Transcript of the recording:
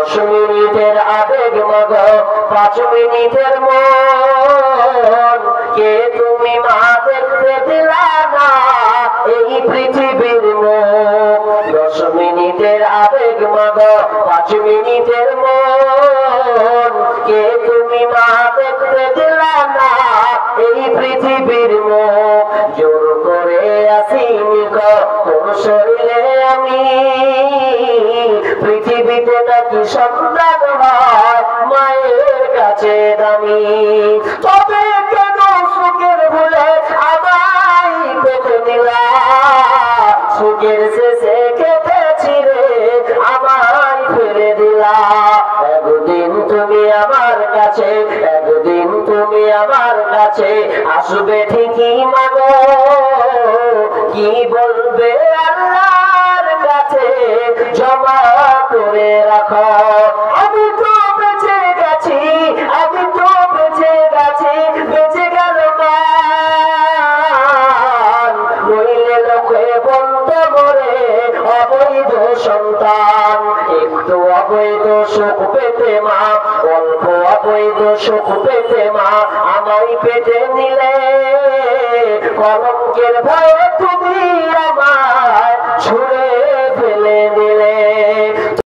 10 মিনিটের আবেগ মগ 5 মিনিটের মন কে তুমি মা দেখতে দিলা না এই পৃথিবীর মুখ 10 মিনিটের আবেগ মগ 5 মিনিটের মন কে তুমি মা দেখতে দিলা না এই পৃথিবীর মুখ জোর করে আসিনি কোন শরীরে আমি পৃথিবীতে নাকি সন্তান হয় মায়ের কাছে দামি তবে কেন সুখের ভুলে আমায় পেতে নিলা সুখের শেষে কেটেছি রে আমায় ফিরে দিলা একদিন তুমি আমার কাছে একদিন তুমি আমার কাছে আসবে ঠিকই মাগো কি বলবে আল্লাহর কাছে জমা করে রাখো আমি তো বেঁচে গেছি আমি তো বেঁচে গেছি বেঁচে গেল মান নইলে লোকে বলতে বলে অবৈধ সন্তান একটু অবৈধ সুখ পেতে মা অল্প অবৈধ সুখ পেতে মা আমায় পেটে নিলে কলঙ্কের ভয়ে